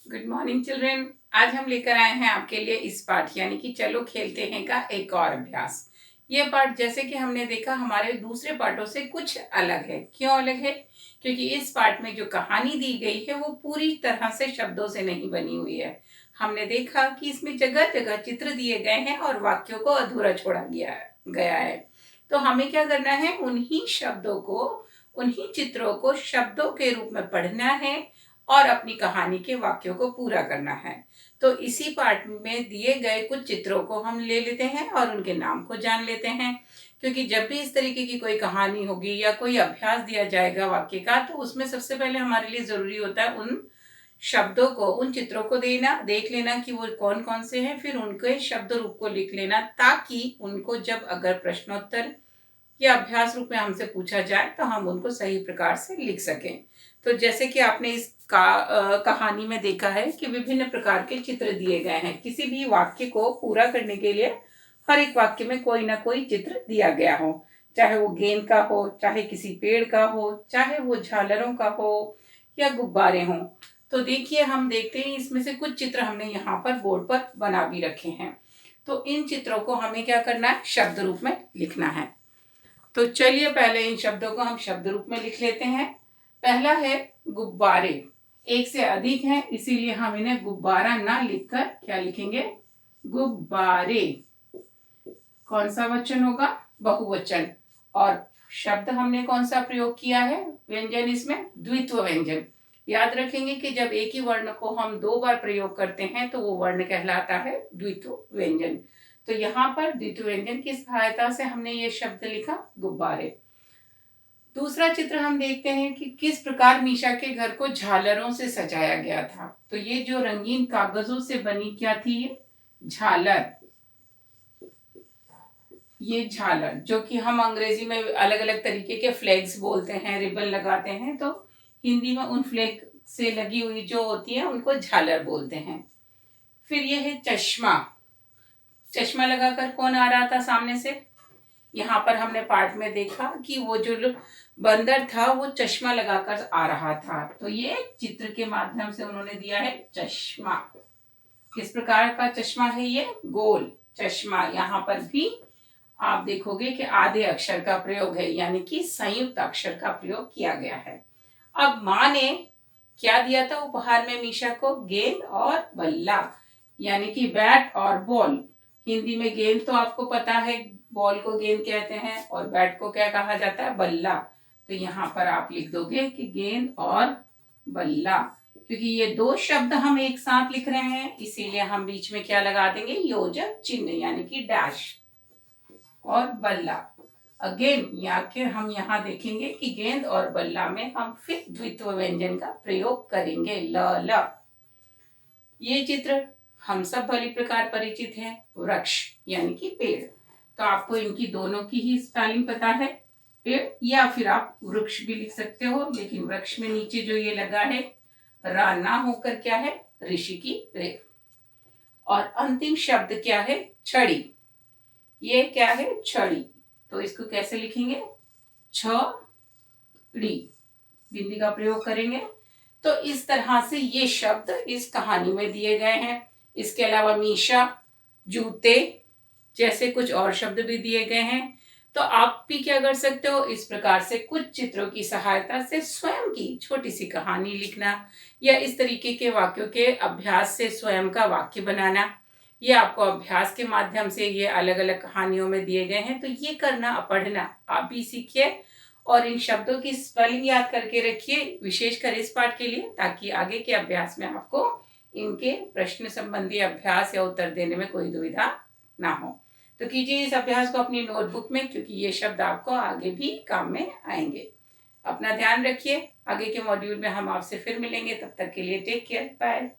Good morning children. आज हम लेकर आए हैं आपके लिए इस पाठ यानी कि चलो खेलते हैं का एक और अभ्यास। ये पाठ जैसे कि हमने देखा हमारे दूसरे पाठों से कुछ अलग है। क्यों अलग है? क्योंकि इस पाठ में जो कहानी दी गई है वो पूरी तरह से शब्दों से नहीं बनी हुई है। हमने देखा कि इसमें जगह जगह चित्र दिए गए हैं और वाक्यों को अधूरा छोड़ा गया है। तो हमें क्या करना है, उन्हीं शब्दों को, उन्हीं चित्रों को शब्दों के रूप में पढ़ना है और अपनी कहानी के वाक्यों को पूरा करना है। तो इसी पाठ में दिए गए कुछ चित्रों को हम ले लेते हैं और उनके नाम को जान लेते हैं। क्योंकि जब भी इस तरीके की कोई कहानी होगी या कोई अभ्यास दिया जाएगा वाक्य का, तो उसमें सबसे पहले हमारे लिए जरूरी होता है उन शब्दों को, उन चित्रों को देख लेना कि वो कौन कौन से हैं, फिर उनके शब्द रूप को लिख लेना, ताकि उनको जब अगर प्रश्नोत्तर या अभ्यास रूप में हमसे पूछा जाए तो हम उनको सही प्रकार से लिख सकें। तो जैसे कि आपने इस कहानी में देखा है कि विभिन्न प्रकार के चित्र दिए गए हैं। किसी भी वाक्य को पूरा करने के लिए हर एक वाक्य में कोई ना कोई चित्र दिया गया हो, चाहे वो गेंद का हो, चाहे किसी पेड़ का हो, चाहे वो झालरों का हो या गुब्बारे हों। तो देखिए, हम देखते हैं इसमें से कुछ चित्र हमने यहाँ पर बोर्ड पर बना भी रखे हैं। तो इन चित्रों को हमें क्या करना है, शब्द रूप में लिखना है। तो चलिए पहले इन शब्दों को हम शब्द रूप में लिख लेते हैं। पहला है गुब्बारे। एक से अधिक है, इसीलिए हम इन्हें गुब्बारा ना लिखकर क्या लिखेंगे, गुब्बारे। कौन सा वचन होगा, बहुवचन। और शब्द हमने कौन सा प्रयोग किया है, व्यंजन, इसमें द्वित्व व्यंजन। याद रखेंगे कि जब एक ही वर्ण को हम दो बार प्रयोग करते हैं तो वो वर्ण कहलाता है द्वित्व व्यंजन। तो यहाँ पर द्वित्व व्यंजन की सहायता से हमने ये शब्द लिखा, गुब्बारे। दूसरा चित्र हम देखते हैं कि किस प्रकार मीशा के घर को झालरों से सजाया गया था। तो ये जो रंगीन कागजों से बनी क्या थी, ये झालर। ये झालर जो कि हम अंग्रेजी में अलग अलग तरीके के फ्लैग्स बोलते हैं, रिबन लगाते हैं, तो हिंदी में उन फ्लैग से लगी हुई जो होती है उनको झालर बोलते हैं। फिर ये है चश्मा। चश्मा लगाकर कौन आ रहा था सामने से? यहाँ पर हमने पाठ में देखा कि वो जो बंदर था वो चश्मा लगाकर आ रहा था। तो ये चित्र के माध्यम से उन्होंने दिया है चश्मा। किस प्रकार का चश्मा है ये, गोल चश्मा। यहाँ पर भी आप देखोगे कि आधे अक्षर का प्रयोग है, यानी कि संयुक्त अक्षर का प्रयोग किया गया है। अब माँ ने क्या दिया था उपहार में मीशा को, गेंद और बल्ला, यानी कि बैट और बॉल। हिंदी में गेंद तो आपको पता है, बॉल को गेंद कहते हैं और बैट को क्या कहा जाता है, बल्ला। तो यहाँ पर आप लिख दोगे कि गेंद और बल्ला। क्योंकि ये दो शब्द हम एक साथ लिख रहे हैं, इसीलिए हम बीच में क्या लगा देंगे, योजक चिन्ह, यानी कि डैश। और बल्ला अगेन, या कि हम यहाँ देखेंगे कि गेंद और बल्ला में हम फिर द्वित्व व्यंजन का प्रयोग करेंगे, ल ल। ये चित्र हम सब भली प्रकार परिचित हैं, वृक्ष यानी कि पेड़। तो आपको इनकी दोनों की ही स्पेलिंग पता है, पेड़, या फिर आप वृक्ष भी लिख सकते हो, लेकिन वृक्ष में नीचे जो ये लगा है रा ना होकर क्या है, ऋषि की रे। और अंतिम शब्द क्या है, छड़ी। ये क्या है, छड़ी। तो इसको कैसे लिखेंगे, छड़ी, बिंदी का प्रयोग करेंगे। तो इस तरह से ये शब्द इस कहानी में दिए गए हैं। इसके अलावा मीशा, जूते जैसे कुछ और शब्द भी दिए गए हैं। तो आप भी क्या कर सकते हो, इस प्रकार से कुछ चित्रों की सहायता से स्वयं की छोटी सी कहानी लिखना, या इस तरीके के वाक्यों के अभ्यास से स्वयं का वाक्य बनाना। ये आपको अभ्यास के माध्यम से ये अलग अलग कहानियों में दिए गए हैं। तो ये करना, पढ़ना आप भी सीखिए और इन शब्दों की स्पेलिंग याद करके रखिए, विशेषकर इस पाठ के लिए, ताकि आगे के अभ्यास में आपको इनके प्रश्न संबंधी अभ्यास या उत्तर देने में कोई दुविधा ना हो। तो कीजिए इस अभ्यास को अपनी नोटबुक में, क्योंकि ये शब्द आपको आगे भी काम में आएंगे। अपना ध्यान रखिए। आगे के मॉड्यूल में हम आपसे फिर मिलेंगे, तब तक के लिए टेक केयर, बाय।